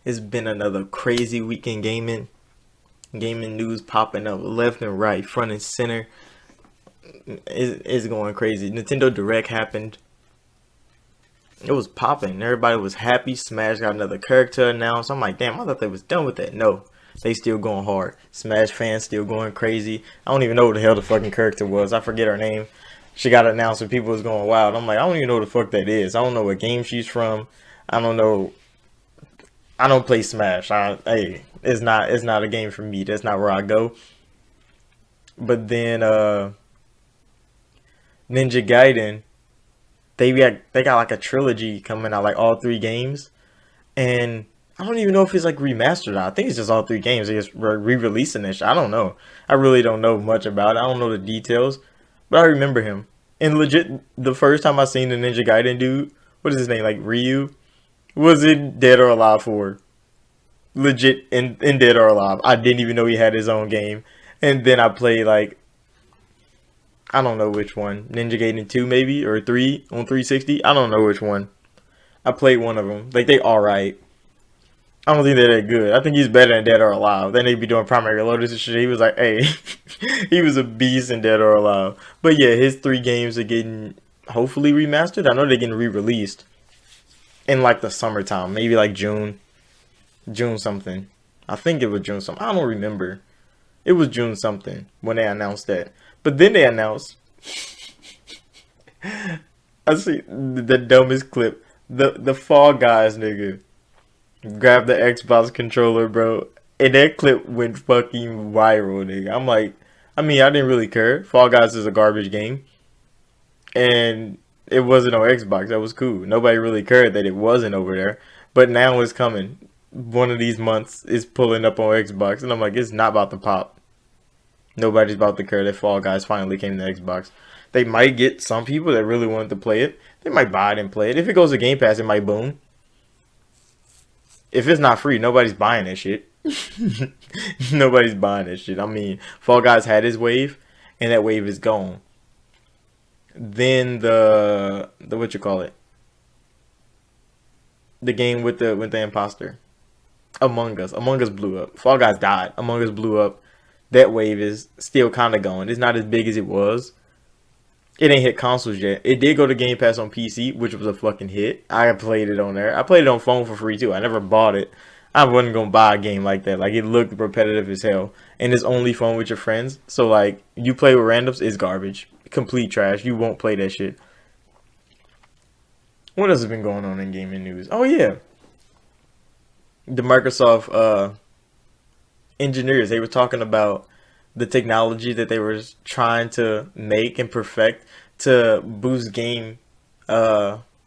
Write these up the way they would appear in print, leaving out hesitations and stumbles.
It's been another crazy week in gaming. Gaming news popping up left and right, front and center. It's going crazy. Nintendo Direct happened. It was popping. Everybody was happy. Smash got another character announced. I'm like, damn, I thought they was done with that. No, they still going hard. Smash fans still going crazy. I don't even know what the hell the fucking character was. I forget her name. She got announced and people was going wild. I'm like, I don't even know what the fuck that is. I don't know what game she's from. I don't know. I don't play Smash. It's not a game for me. That's not where I go. But then Ninja Gaiden, they got like a trilogy coming out, like all three games, and I don't even know if it's like remastered. I think it's just all three games. They just re-releasing this. I don't know. I really don't know much about it. I don't know the details, but I remember him. And legit, the first time I seen the Ninja Gaiden dude, what is his name? Like Ryu, was in Dead or Alive 4. Legit in Dead or Alive. I didn't even know he had his own game. And then I played like I don't know which one. Ninja Gaiden 2 maybe or 3 on 360. I don't know which one. I played one of them. Like they alright. I don't think they're that good. I think he's better than Dead or Alive. Then they be doing Primary Lotus and shit. He was like, hey, he was a beast in Dead or Alive. But yeah, his three games are getting hopefully remastered. I know they're getting re-released in like the summertime, maybe like June something. I think it was June something. I don't remember. It was June something when they announced that. But then they announced, I see the dumbest clip. The Fall Guys nigga grabbed the Xbox controller, bro. And that clip went fucking viral, nigga. I'm like, I mean, I didn't really care. Fall Guys is a garbage game. And it wasn't on Xbox. That was cool. Nobody really cared that it wasn't over there. But now it's coming. One of these months is pulling up on Xbox. And I'm like, it's not about to pop. Nobody's about to care that Fall Guys finally came to Xbox. They might get some people that really wanted to play it. They might buy it and play it. If it goes to Game Pass, it might boom. If it's not free, nobody's buying that shit. Nobody's buying that shit. I mean, Fall Guys had his wave, and that wave is gone. Then the what you call it? The game with the imposter. Among Us. Among Us blew up. Fall Guys died. Among Us blew up. That wave is still kind of going. It's not as big as it was. It ain't hit consoles yet. It did go to Game Pass on PC, which was a fucking hit. I played it on there. I played it on phone for free too. I never bought it. I wasn't gonna buy a game like that. Like it looked repetitive as hell, and it's only fun with your friends. So like you play with randoms, it's garbage, complete trash. You won't play that shit. What else has been going on in gaming news? Oh yeah, the Microsoft engineers, they were talking about the technology that they were trying to make and perfect to boost game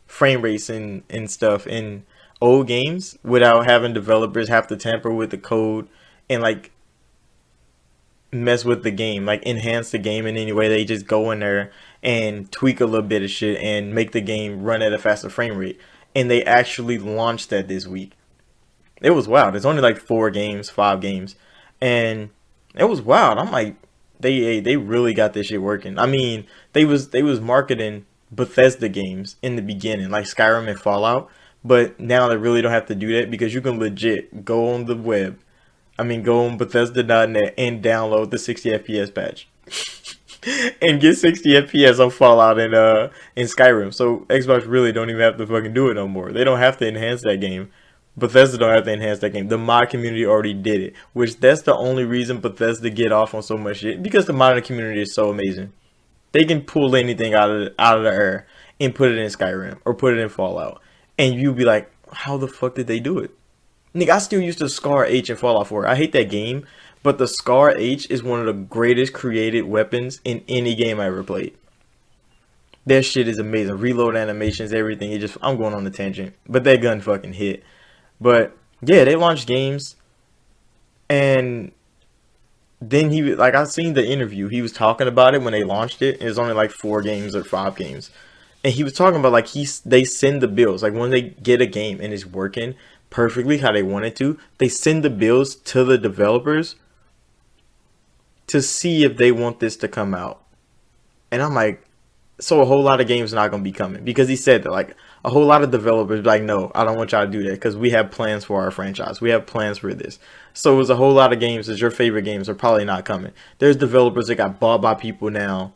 frame rates and stuff in old games without having developers have to tamper with the code and like mess with the game, like enhance the game in any way. They just go in there and tweak a little bit of shit and make the game run at a faster frame rate. And they actually launched that this week. It was wild. It's only like 5 games, and it was wild. I'm like, they really got this shit working. I mean, they was marketing Bethesda games in the beginning, like Skyrim and Fallout, but now they really don't have to do that because you can legit go on the web. I mean, go on Bethesda.net and download the 60 FPS patch. And get 60 FPS on Fallout and in Skyrim. So Xbox really don't even have to fucking do it no more. They don't have to enhance that game. Bethesda don't have to enhance that game. The mod community already did it, which that's the only reason Bethesda get off on so much shit, because the modding community is so amazing. They can pull anything out of the air and put it in Skyrim or put it in Fallout, and you'll be like, how the fuck did they do it? Nigga, I still use the Scar H in Fallout 4. I hate that game, but the Scar H is one of the greatest created weapons in any game I ever played. That shit is amazing. Reload animations, everything. I'm going on a tangent, but that gun fucking hit. But yeah, they launched games, and then like I seen the interview. He was talking about it when they launched it. It was only like 4 games or 5 games, and he was talking about like they send the bills. Like when they get a game and it's working perfectly how they want it to, they send the bills to the developers to see if they want this to come out. And I'm like, So a whole lot of games are not going to be coming because he said that, like, a whole lot of developers like, no, I don't want y'all to do that because we have plans for our franchise. We have plans for this. So it was a whole lot of games that your favorite games are probably not coming. There's developers that got bought by people now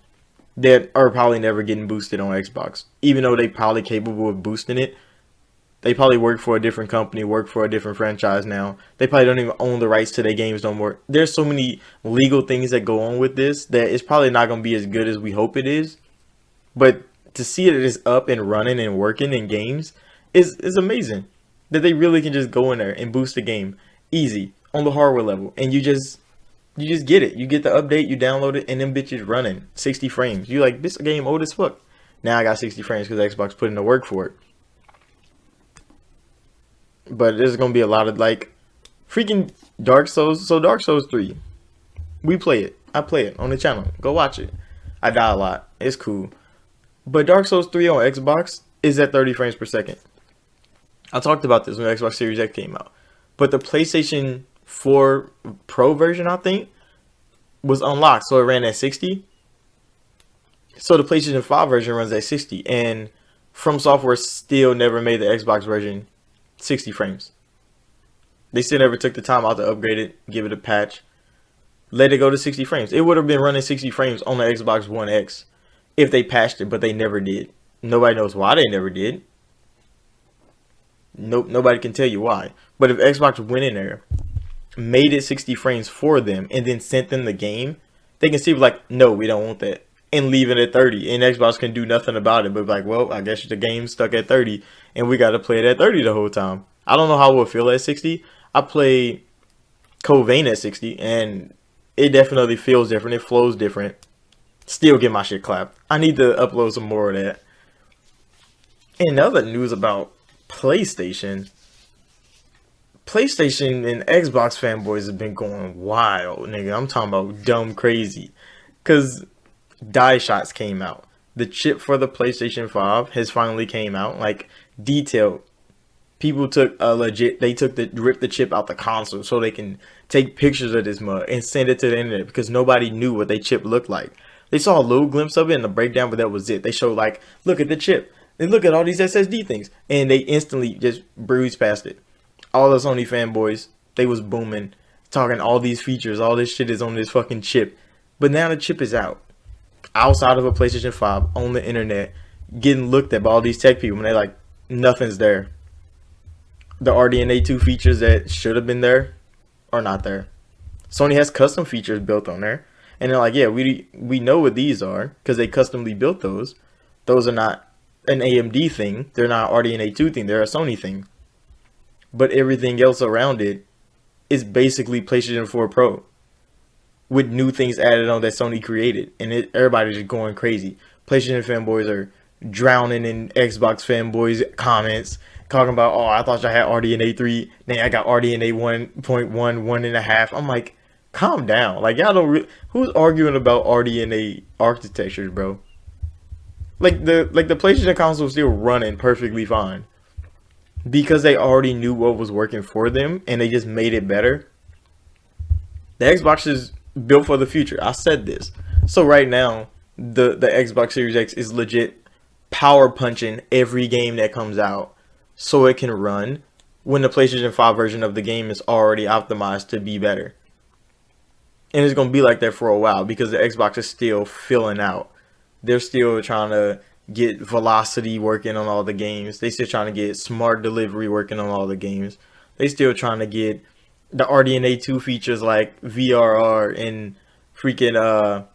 that are probably never getting boosted on Xbox, even though they probably capable of boosting it. They probably work for a different company, work for a different franchise now. They probably don't even own the rights to their games no more. There's so many legal things that go on with this that it's probably not going to be as good as we hope it is. But to see it is up and running and working in games is amazing. That they really can just go in there and boost the game easy on the hardware level, and you just get it. You get the update, you download it, and them bitches running 60 frames. You like, this game old as fuck. Now I got 60 frames because Xbox put in the work for it. But there's gonna be a lot of like freaking Dark Souls. So Dark Souls 3, we play it. I play it on the channel. Go watch it. I die a lot. It's cool. But Dark Souls 3 on Xbox is at 30 frames per second. I talked about this when the Xbox Series X came out. But the PlayStation 4 Pro version, I think, was unlocked. So it ran at 60. So the PlayStation 5 version runs at 60. And From Software still never made the Xbox version 60 frames. They still never took the time out to upgrade it, give it a patch, let it go to 60 frames. It would have been running 60 frames on the Xbox One X if they patched it, but they never did. Nobody knows why they never did. Nope, nobody can tell you why. But if Xbox went in there, made it 60 frames for them, and then sent them the game, they can see like, no, we don't want that, and leave it at 30. And Xbox can do nothing about it, but like, well, I guess the game's stuck at 30, and we got to play it at 30 the whole time. I don't know how we'll feel at 60. I played Code Vein at 60, and it definitely feels different. It flows different. Still get my shit clapped. I need to upload some more of that. And other news about PlayStation and Xbox fanboys have been going wild, nigga. I'm talking about dumb crazy. Because Die Shots came out. The chip for the PlayStation 5 has finally came out. Like, detailed. People took ripped the chip out the console so they can take pictures of this mug and send it to the internet because nobody knew what their chip looked like. They saw a little glimpse of it in the breakdown, but that was it. They showed like, look at the chip. And look at all these SSD things. And they instantly just breezed past it. All the Sony fanboys, they was booming, talking all these features, all this shit is on this fucking chip. But now the chip is out. Outside of a PlayStation 5, on the internet, getting looked at by all these tech people. And they're like, nothing's there. The RDNA 2 features that should have been there are not there. Sony has custom features built on there. And they're like, yeah, we know what these are because they customly built those. Those are not an AMD thing. They're not an RDNA 2 thing. They're a Sony thing. But everything else around it is basically PlayStation 4 Pro with new things added on that Sony created. And everybody's just going crazy. PlayStation fanboys are drowning in Xbox fanboys' comments, talking about, oh, I thought I had RDNA 3. Now I got RDNA 1.1, 1.5. I'm like, calm down. Like, y'all don't who's arguing about RDNA architectures, bro? Like the PlayStation console is still running perfectly fine because they already knew what was working for them and they just made it better. The Xbox is built for the future. I said this. So right now, the Xbox Series X is legit power punching every game that comes out so it can run when the PlayStation 5 version of the game is already optimized to be better. And it's going to be like that for a while because the Xbox is still filling out. They're still trying to get velocity working on all the games. They still trying to get smart delivery working on all the games. They still trying to get the RDNA 2 features like VRR and freaking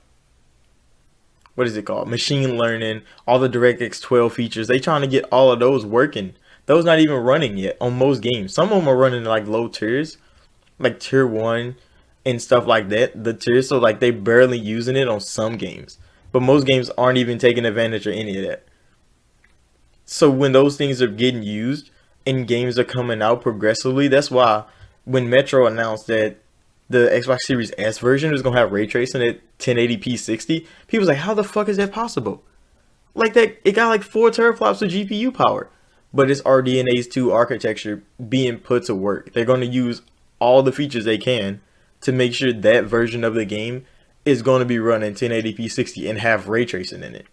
what is it called? Machine learning, all the DirectX 12 features. They trying to get all of those working. Those not even running yet on most games. Some of them are running like low tiers, like tier 1 and stuff like that. The tiers, so like they barely using it on some games. But most games aren't even taking advantage of any of that. So when those things are getting used and games are coming out progressively, that's why when Metro announced that the Xbox Series S version is going to have ray tracing at 1080p 60, people was like, how the fuck is that possible? Like that, it got like 4 teraflops of GPU power. But it's RDNA's 2 architecture being put to work. They're going to use all the features they can to make sure that version of the game is going to be running 1080p 60 and have ray tracing in it.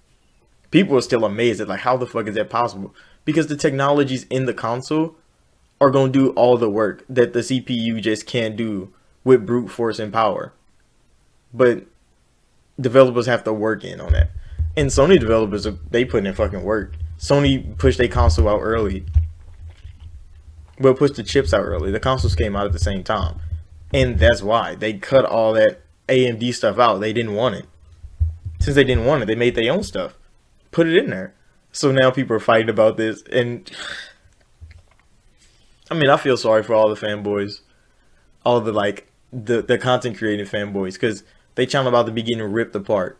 People are still amazed at like how the fuck is that possible? Because the technologies in the console are gonna do all the work that the CPU just can't do with brute force and power. But developers have to work in on that. And Sony developers, they put in fucking work. Sony pushed their console out early. Well, pushed the chips out early. The consoles came out at the same time. And that's why. They cut all that AMD stuff out. They didn't want it. Since they didn't want it, they made their own stuff. Put it in there. So now people are fighting about this. And I mean, I feel sorry for all the fanboys. All the like the content creating fanboys. Because they channel about to be getting ripped apart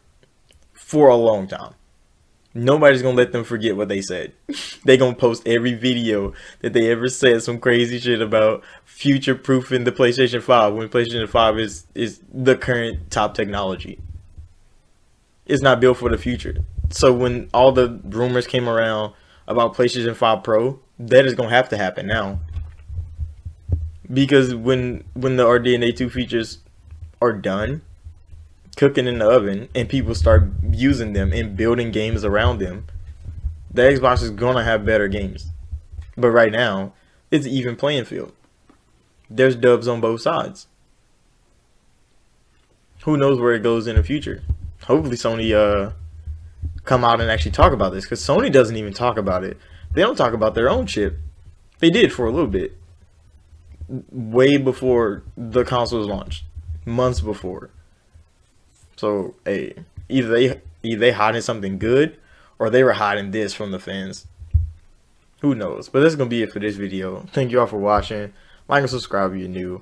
for a long time. Nobody's gonna let them forget what they said. They gonna post every video that they ever said some crazy shit about future proofing the PlayStation 5 when PlayStation 5 is the current top technology. It's not built for the future. So when all the rumors came around about PlayStation 5 Pro, that is gonna have to happen now. Because when the RDNA 2 features are done, cooking in the oven, and people start using them and building games around them, the Xbox is gonna have better games. But right now, it's an even playing field. There's dubs on both sides. Who knows where it goes in the future? Hopefully Sony come out and actually talk about this, because Sony doesn't even talk about it. They don't talk about their own chip. They did for a little bit. Way before the console was launched. Months before. So, hey, either they hiding something good, or they were hiding this from the fans. Who knows? But that's going to be it for this video. Thank you all for watching. Like and subscribe if you're new.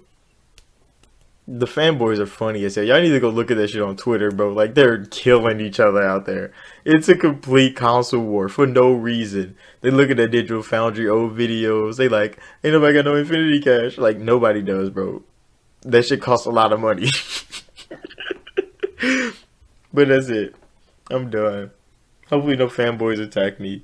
The fanboys are funny as hell. Y'all need to go look at that shit on Twitter, bro. Like, they're killing each other out there. It's a complete console war for no reason. They look at that Digital Foundry old videos. They like, ain't nobody got no Infinity Cash. Like, nobody does, bro. That shit costs a lot of money. But that's it. I'm done. Hopefully no fanboys attack me.